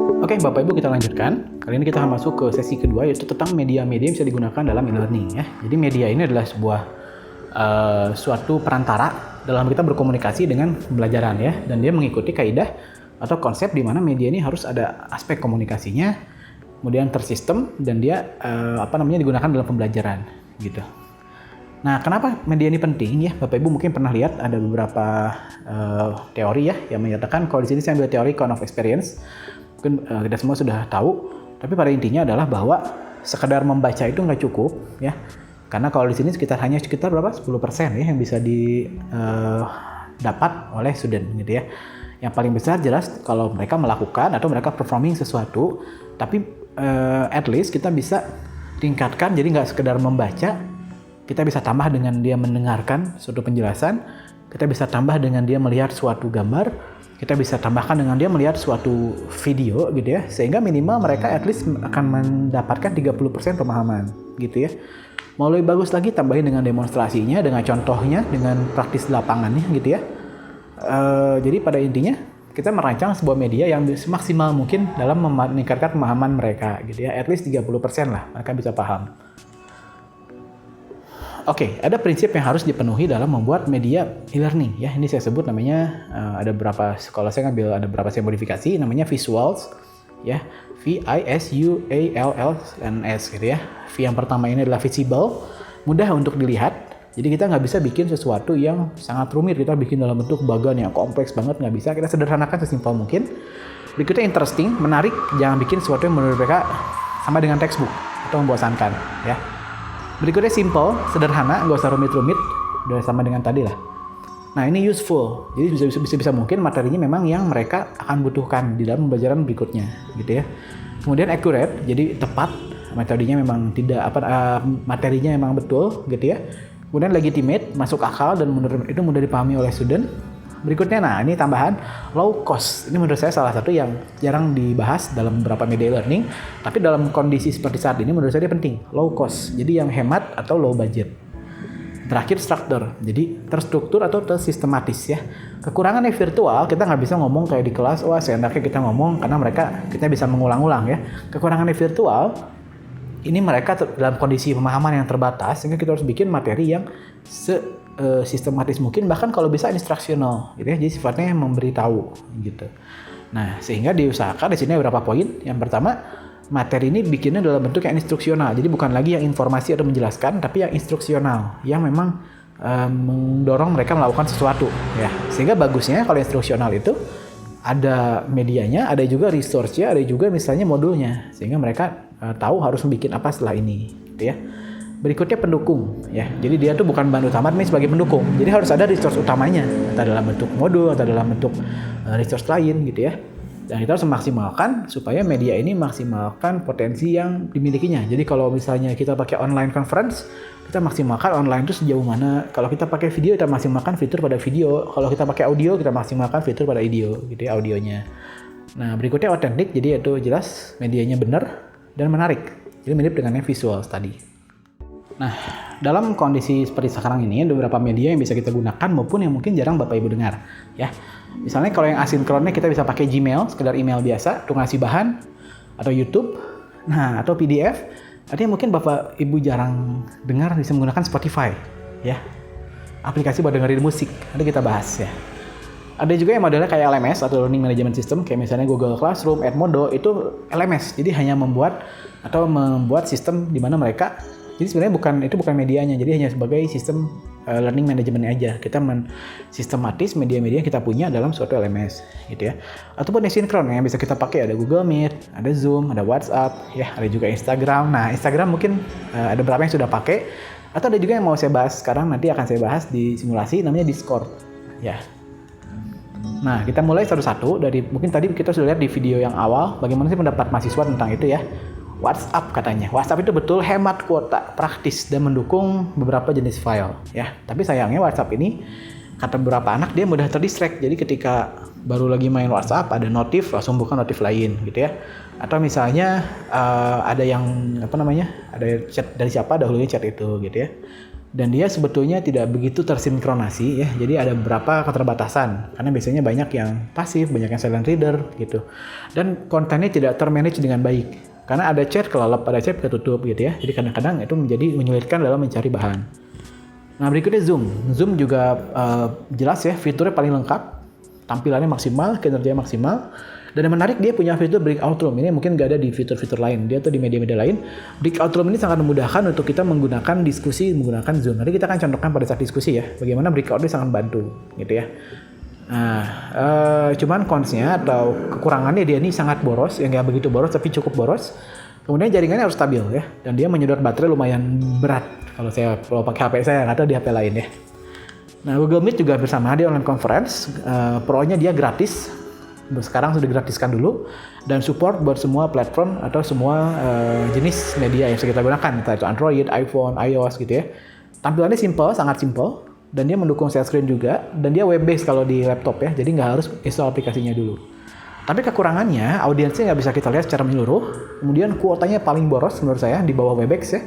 Oke, Bapak Ibu kita lanjutkan. Kali ini kita akan masuk ke sesi kedua, yaitu tentang media-media yang bisa digunakan dalam e-learning ya. Jadi media ini adalah sebuah suatu perantara dalam kita berkomunikasi dengan pembelajaran ya, dan dia mengikuti kaidah atau konsep di mana media ini harus ada aspek komunikasinya, kemudian tersistem dan dia digunakan dalam pembelajaran gitu. Nah, kenapa media ini penting ya? Bapak Ibu mungkin pernah lihat ada beberapa teori ya yang menyatakan, kalau di sini saya ambil teori count of experience. Mungkin kita semua sudah tahu, tapi pada intinya adalah bahwa sekedar membaca itu nggak cukup ya. Karena kalau di sini hanya sekitar berapa? 10% ya yang bisa didapat oleh student gitu ya. Yang paling besar jelas kalau mereka melakukan atau mereka performing sesuatu, tapi at least kita bisa tingkatkan, jadi nggak sekedar membaca, kita bisa tambah dengan dia mendengarkan suatu penjelasan, kita bisa tambah dengan dia melihat suatu gambar, kita bisa tambahkan dengan dia melihat suatu video gitu ya, sehingga minimal mereka at least akan mendapatkan 30% pemahaman gitu ya. Mau lebih bagus lagi, tambahin dengan demonstrasinya, dengan contohnya, dengan praktis lapangannya gitu ya. Jadi pada intinya kita merancang sebuah media yang semaksimal mungkin dalam meningkatkan pemahaman mereka gitu ya, at least 30% lah mereka bisa paham. Oke, ada prinsip yang harus dipenuhi dalam membuat media e-learning ya. Ini saya sebut namanya ada beberapa, kalau saya ngambil ada beberapa saya modifikasi, namanya visuals ya, VISUALLNS gitu ya. V yang pertama ini adalah visible, mudah untuk dilihat. Jadi kita nggak bisa bikin sesuatu yang sangat rumit, kita bikin dalam bentuk bagan yang kompleks banget, nggak bisa. Kita sederhanakan sesimpel mungkin. Berikutnya interesting, menarik, jangan bikin sesuatu yang menurut mereka sama dengan textbook atau membosankan ya. Berikutnya simple, sederhana, nggak usah rumit-rumit, udah sama dengan tadi lah. Nah ini useful, jadi bisa mungkin materinya memang yang mereka akan butuhkan di dalam pembelajaran berikutnya, gitu ya. Kemudian accurate, jadi tepat, metodenya memang materinya memang betul, gitu ya. Kemudian legitimate, masuk akal dan menurut itu mudah dipahami oleh student. Berikutnya, nah ini tambahan low cost. Ini menurut saya salah satu yang jarang dibahas dalam beberapa media learning, tapi dalam kondisi seperti saat ini menurut saya penting. Low cost, jadi yang hemat atau low budget. Terakhir struktur, jadi terstruktur atau tersistematis ya. Kekurangannya virtual, kita nggak bisa ngomong kayak di kelas, wah seenaknya kita ngomong karena kita bisa mengulang-ulang ya. Kekurangannya virtual, ini mereka dalam kondisi pemahaman yang terbatas, sehingga kita harus bikin materi yang sistematis mungkin, bahkan kalau bisa instruksional gitu ya, jadi sifatnya memberitahu gitu. Nah, sehingga diusahakan di sini beberapa poin. Yang pertama, materi ini bikinnya dalam bentuk yang instruksional, jadi bukan lagi yang informasi atau menjelaskan, tapi yang instruksional, yang memang mendorong mereka melakukan sesuatu ya. Sehingga bagusnya kalau instruksional itu ada medianya, ada juga resource-nya, ada juga misalnya modulnya, sehingga mereka tahu harus bikin apa setelah ini gitu ya. Berikutnya pendukung ya. Jadi dia tuh bukan bahan utama, tapi sebagai pendukung. Jadi harus ada resource utamanya, entah dalam bentuk modul atau dalam bentuk resource lain gitu ya. Dan kita harus memaksimalkan supaya media ini maksimalkan potensi yang dimilikinya. Jadi kalau misalnya kita pakai online conference, kita maksimalkan online itu sejauh mana. Kalau kita pakai video, kita maksimalkan fitur pada video. Kalau kita pakai audio, kita maksimalkan fitur pada audio gitu ya, audionya. Nah, berikutnya otentik, jadi itu jelas medianya benar dan menarik. Jadi mirip dengan yang visual tadi. Nah, dalam kondisi seperti sekarang ini ada beberapa media yang bisa kita gunakan maupun yang mungkin jarang Bapak Ibu dengar ya. Misalnya kalau yang asinkronnya kita bisa pakai Gmail, sekedar email biasa untuk ngasih bahan, atau YouTube, nah atau PDF. Artinya mungkin Bapak Ibu jarang dengar bisa menggunakan Spotify ya. Aplikasi buat dengerin musik, nanti kita bahas ya. Ada juga yang modelnya kayak LMS atau Learning Management System, kayak misalnya Google Classroom, Edmodo, itu LMS. Jadi hanya membuat sistem di mana mereka, jadi sebenarnya itu bukan medianya, jadi hanya sebagai sistem learning management aja. Kita sistematis media-media yang kita punya dalam suatu LMS gitu ya. Ataupun asinkron yang bisa kita pakai, ada Google Meet, ada Zoom, ada WhatsApp, ya ada juga Instagram. Nah, Instagram mungkin ada beberapa yang sudah pakai, atau ada juga yang mau saya bahas sekarang, nanti akan saya bahas di simulasi, namanya Discord ya. Nah, kita mulai satu-satu dari, mungkin tadi kita sudah lihat di video yang awal bagaimana sih pendapat mahasiswa tentang itu ya. WhatsApp katanya. WhatsApp itu betul hemat kuota, praktis, dan mendukung beberapa jenis file ya. Tapi sayangnya WhatsApp ini, kata beberapa anak, dia mudah terdistract. Jadi ketika baru lagi main WhatsApp, ada notif, langsung buka notif lain gitu ya. Atau misalnya ada yang ada chat dari siapa, dahulunya chat itu gitu ya. Dan dia sebetulnya tidak begitu tersinkronasi ya, jadi ada beberapa keterbatasan karena biasanya banyak yang pasif, banyak yang silent reader gitu, dan kontennya tidak termanage dengan baik karena ada chat kelelep, ada chat ketutup gitu ya, jadi kadang-kadang itu menjadi menyulitkan dalam mencari bahan. Nah berikutnya Zoom juga jelas ya, fiturnya paling lengkap, tampilannya maksimal, kinerjanya maksimal. Dan yang menarik dia punya fitur breakout room. Ini mungkin gak ada di fitur-fitur lain. Dia tuh di media-media lain. Breakout room ini sangat memudahkan untuk kita menggunakan diskusi menggunakan Zoom. Nanti kita akan contohkan pada saat diskusi ya. Bagaimana breakout ini sangat bantu gitu ya. Nah, cuman cons-nya atau kekurangannya dia ini sangat boros. Yang gak begitu boros tapi cukup boros. Kemudian jaringannya harus stabil ya. Dan dia menyedot baterai lumayan berat. Kalau pakai HP saya atau di HP lain ya. Nah Google Meet juga bersama dia online conference. Pro-nya dia gratis. Sekarang sudah digratiskan dulu dan support buat semua platform atau semua jenis media yang bisa kita gunakan, entah itu Android, iPhone, iOS gitu ya. Tampilannya simple, sangat simple, dan dia mendukung share screen juga, dan dia web based kalau di laptop ya, jadi nggak harus install aplikasinya dulu. Tapi kekurangannya audiensnya nggak bisa kita lihat secara menyeluruh, kemudian kuotanya paling boros menurut saya di bawah Webex ya,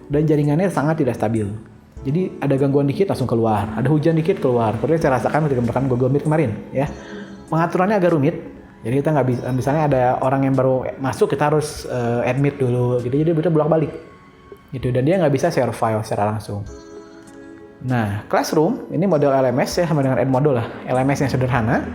dan jaringannya sangat tidak stabil. Jadi ada gangguan dikit langsung keluar, ada hujan dikit keluar. Seperti saya rasakan ketika menggunakan Google Meet kemarin ya. Pengaturannya agak rumit, jadi kita nggak bisa, misalnya ada orang yang baru masuk kita harus admit dulu, gitu, jadi kita bolak-balik, gitu, dan dia nggak bisa share file secara langsung. Nah, Classroom ini model LMS ya, sama dengan Edmodo lah, LMS yang sederhana,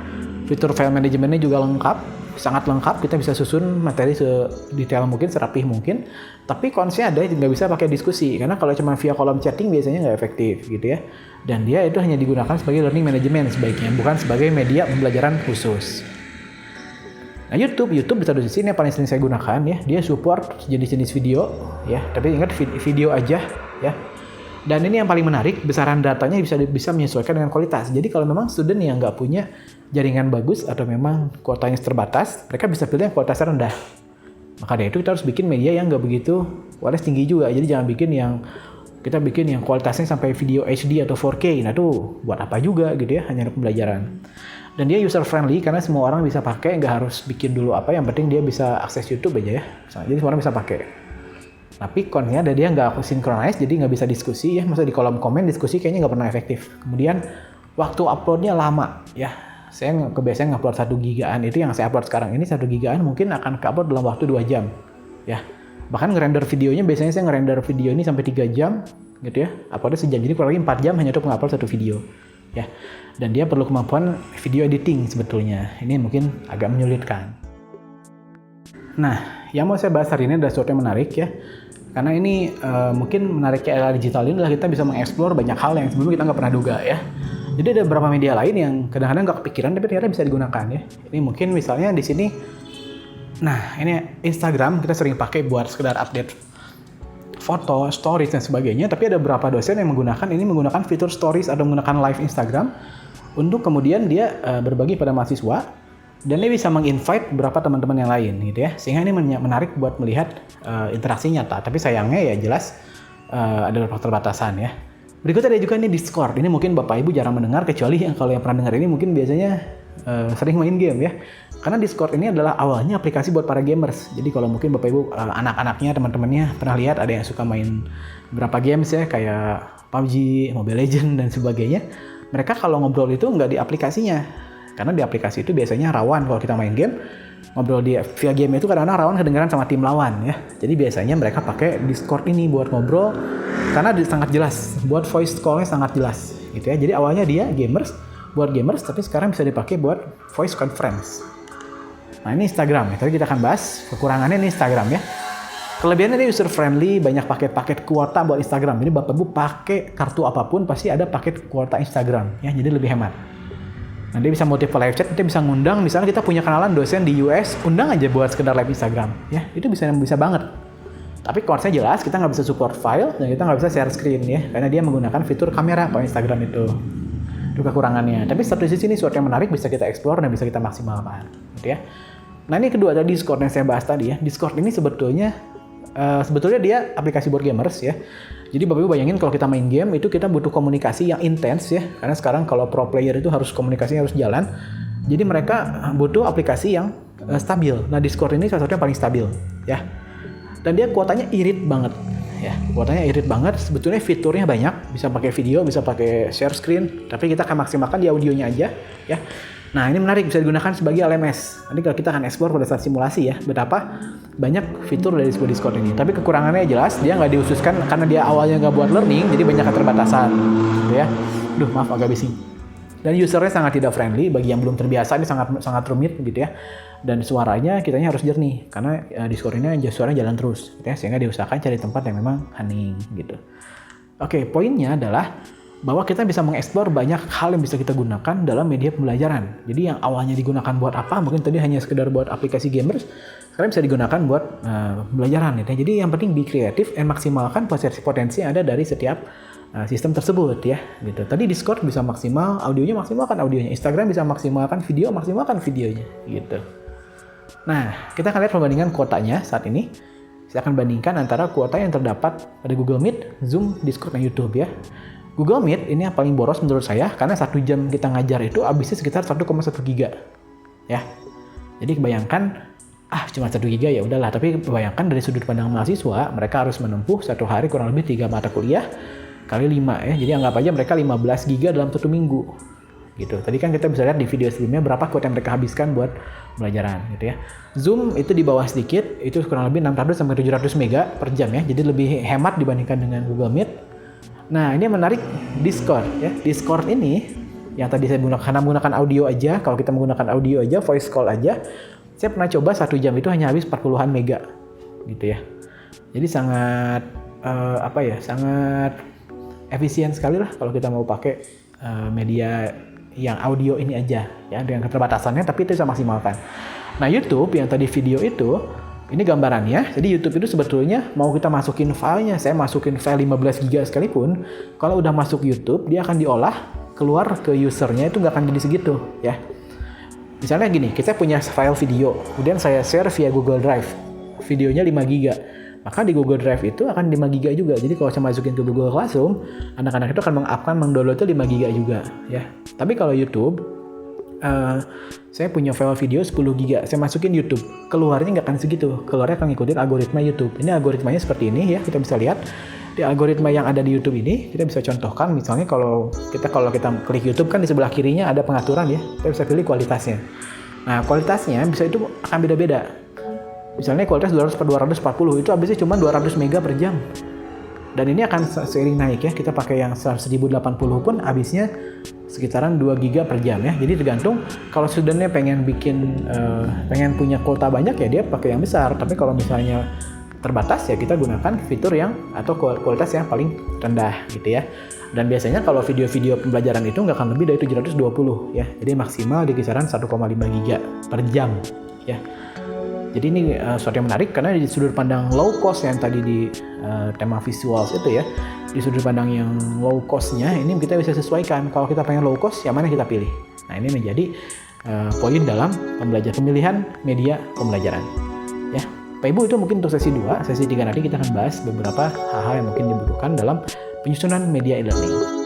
fitur file manajemennya juga lengkap, sangat lengkap, kita bisa susun materi sedetail mungkin, serapih mungkin, tapi konsepnya ada nggak bisa pakai diskusi, karena kalau cuma via kolom chatting biasanya nggak efektif, gitu ya. Dan dia itu hanya digunakan sebagai learning management sebaiknya, bukan sebagai media pembelajaran khusus. Nah YouTube bisa di sini yang paling sering saya gunakan ya. Dia support jenis-jenis video ya, tapi ingat video aja ya. Dan ini yang paling menarik, besaran datanya bisa menyesuaikan dengan kualitas. Jadi kalau memang student yang nggak punya jaringan bagus atau memang kuotanya terbatas, mereka bisa pilih yang kualitasnya rendah. Maka dari itu kita harus bikin media yang nggak begitu kualitas tinggi juga. Jadi jangan bikin yang kualitasnya sampai video HD atau 4K. Nah tuh buat apa juga gitu ya, hanya untuk pembelajaran. Dan dia user friendly karena semua orang bisa pakai, nggak harus bikin dulu apa, yang penting dia bisa akses YouTube aja ya. Jadi semua orang bisa pakai. Tapi konnya ada dia nggak synchronize, jadi nggak bisa diskusi ya. Masa di kolom komen diskusi kayaknya nggak pernah efektif. Kemudian waktu uploadnya lama ya. Saya kebiasaan ngupload 1 gigaan, itu yang saya upload sekarang ini 1 gigaan mungkin akan ke-upload dalam waktu 2 jam ya. Bahkan ngerender videonya biasanya saya ngerender video ini sampai 3 jam gitu ya. Uploadnya sejam, jadi kurang lebih 4 jam hanya untuk mengupload 1 video ya. Dan dia perlu kemampuan video editing sebetulnya. Ini mungkin agak menyulitkan. Nah, yang mau saya bahas hari ini adalah sesuatu yang menarik ya. Karena ini mungkin menariknya era digital ini adalah kita bisa mengeksplor banyak hal yang sebelumnya kita nggak pernah duga ya. Jadi ada beberapa media lain yang kadang-kadang nggak kepikiran tapi ternyata bisa digunakan ya. Ini mungkin misalnya di sini. Nah, ini Instagram kita sering pakai buat sekedar update foto, stories dan sebagainya. Tapi ada beberapa dosen yang menggunakan fitur stories atau menggunakan live Instagram untuk kemudian dia berbagi pada mahasiswa dan dia bisa meng-invite beberapa teman-teman yang lain gitu ya. Sehingga ini menarik buat melihat interaksi nyata. Tapi sayangnya ya jelas ada keterbatasan ya. Berikutnya ada juga ini Discord. Ini mungkin Bapak Ibu jarang mendengar, kecuali kalau yang pernah dengar ini mungkin biasanya sering main game ya. Karena Discord ini adalah awalnya aplikasi buat para gamers. Jadi kalau mungkin Bapak Ibu anak-anaknya, teman-temannya pernah lihat ada yang suka main beberapa games ya, kayak PUBG, Mobile Legends dan sebagainya. Mereka kalau ngobrol itu nggak di aplikasinya. Karena di aplikasi itu biasanya rawan kalau kita main game. Ngobrol via game itu kadang-kadang rawan kedengaran sama tim lawan ya. Jadi biasanya mereka pakai Discord ini buat ngobrol karena sangat jelas. Buat voice call-nya sangat jelas gitu ya. Jadi awalnya dia buat gamers tapi sekarang bisa dipakai buat voice conference. Nah ini Instagram ya, tadi kita akan bahas kekurangannya ini Instagram ya. Kelebihannya dia user friendly, banyak paket-paket kuota buat Instagram. Jadi Bapak Ibu pakai kartu apapun pasti ada paket kuota Instagram ya, jadi lebih hemat. Nah dia bisa multiple live chat, kita bisa ngundang, misalnya kita punya kenalan dosen di US, undang aja buat sekedar live Instagram ya, itu bisa banget. Tapi konsepnya jelas, kita nggak bisa support file dan kita nggak bisa share screen ya, karena dia menggunakan fitur kamera kalau Instagram itu kekurangannya. Tapi satu sisi ini sesuatu yang menarik bisa kita explore dan bisa kita maksimalkan gitu ya. Nah ini kedua tadi Discord yang saya bahas tadi ya. Discord ini sebetulnya dia aplikasi buat gamers ya. Jadi Bapak Ibu bayangin kalau kita main game itu kita butuh komunikasi yang intens ya. Karena sekarang kalau pro player itu komunikasinya harus jalan. Jadi mereka butuh aplikasi yang stabil. Nah Discord ini salah satu yang paling stabil ya. Dan dia kuotanya irit banget ya. Kuotanya irit banget. Sebetulnya fiturnya banyak, bisa pakai video, bisa pakai share screen, tapi kita akan maksimalkan di audionya aja ya. Nah, ini menarik, bisa digunakan sebagai LMS. Nanti kalau kita akan explore pada saat simulasi ya, betapa banyak fitur dari sebuah Discord ini. Tapi kekurangannya jelas, dia nggak dihususkan karena dia awalnya nggak buat learning, jadi banyak keterbatasan gitu ya. Duh, maaf agak bising. Dan usernya sangat tidak friendly, bagi yang belum terbiasa ini sangat rumit gitu ya. Dan suaranya kitanya harus jernih, karena Discord ini suaranya jalan terus gitu ya, sehingga diusahakan cari tempat yang memang hening gitu. Oke, poinnya adalah bahwa kita bisa mengeksplor banyak hal yang bisa kita gunakan dalam media pembelajaran. Jadi yang awalnya digunakan buat apa, mungkin tadi hanya sekedar buat aplikasi gamers, sekarang bisa digunakan buat pembelajaran gitu ya. Jadi yang penting be kreatif dan maksimalkan potensi yang ada dari setiap sistem tersebut ya gitu. Tadi Discord bisa maksimal audionya, maksimalkan audionya. Instagram bisa maksimalkan video, maksimalkan videonya gitu. Nah, kita akan lihat perbandingan kuotanya saat ini. Saya akan bandingkan antara kuota yang terdapat pada Google Meet, Zoom, Discord, dan YouTube ya. Google Meet ini yang paling boros menurut saya, karena 1 jam kita ngajar itu habisnya sekitar 1,1 giga ya. Jadi bayangkan, cuma 1 giga ya udahlah, tapi bayangkan dari sudut pandang mahasiswa, mereka harus menempuh 1 hari kurang lebih 3 mata kuliah kali 5 ya. Jadi anggap aja mereka 15 giga dalam 1 minggu gitu. Tadi kan kita bisa lihat di video sebelumnya berapa kuota yang mereka habiskan buat pelajaran gitu ya. Zoom itu di bawah sedikit, itu kurang lebih 600 sampai 700 mega per jam ya. Jadi lebih hemat dibandingkan dengan Google Meet. Nah, ini yang menarik Discord ya. Discord ini yang tadi saya gunakan, karena menggunakan audio aja, kalau kita menggunakan audio aja, voice call aja, saya pernah coba 1 jam itu hanya habis 40-an mega gitu ya. Jadi sangat sangat efisien sekali lah kalau kita mau pakai media yang audio ini aja ya, dengan keterbatasannya, tapi itu bisa maksimalkan. Nah, YouTube yang tadi video itu, ini gambarannya. Jadi YouTube itu sebetulnya mau kita masukin filenya, saya masukin file 15 GB sekalipun, kalau udah masuk YouTube, dia akan diolah, keluar ke usernya itu nggak akan jadi segitu ya. Misalnya gini, kita punya file video, kemudian saya share via Google Drive, videonya 5 GB. Maka di Google Drive itu akan 5 GB juga. Jadi kalau saya masukin ke Google Classroom, anak-anak itu akan mengdownload itu 5 GB juga ya. Tapi kalau YouTube, saya punya file video 10 GB, saya masukin YouTube, keluarnya nggak akan segitu, keluarnya akan ngikutin algoritma YouTube. Ini algoritmanya seperti ini ya, kita bisa lihat di algoritma yang ada di YouTube ini. Kita bisa contohkan, misalnya kalau kita klik YouTube kan di sebelah kirinya ada pengaturan ya, kita bisa pilih kualitasnya. Nah, kualitasnya bisa itu akan beda-beda. Misalnya kualitas 200/240 itu habisnya cuma 200 mega per jam. Dan ini akan seiring naik ya, kita pakai yang 1080 pun habisnya sekitaran 2 GB per jam ya. Jadi tergantung, kalau studentnya pengen punya kuota banyak ya dia pakai yang besar. Tapi kalau misalnya terbatas ya kita gunakan fitur yang atau kualitas yang paling rendah gitu ya. Dan biasanya kalau video-video pembelajaran itu nggak akan lebih dari 720 ya. Jadi maksimal di kisaran 1,5 GB per jam ya. Jadi ini sesuatu yang menarik karena di sudut pandang low cost yang tadi di tema visuals itu ya, di sudut pandang yang low cost-nya ini kita bisa sesuaikan. Kalau kita pengen low cost, yang mana kita pilih? Nah, ini menjadi poin dalam pemilihan media pembelajaran. Ya, Pak Ibu, itu mungkin untuk sesi 2. Sesi 3 nanti kita akan bahas beberapa hal-hal yang mungkin dibutuhkan dalam penyusunan media e-learning.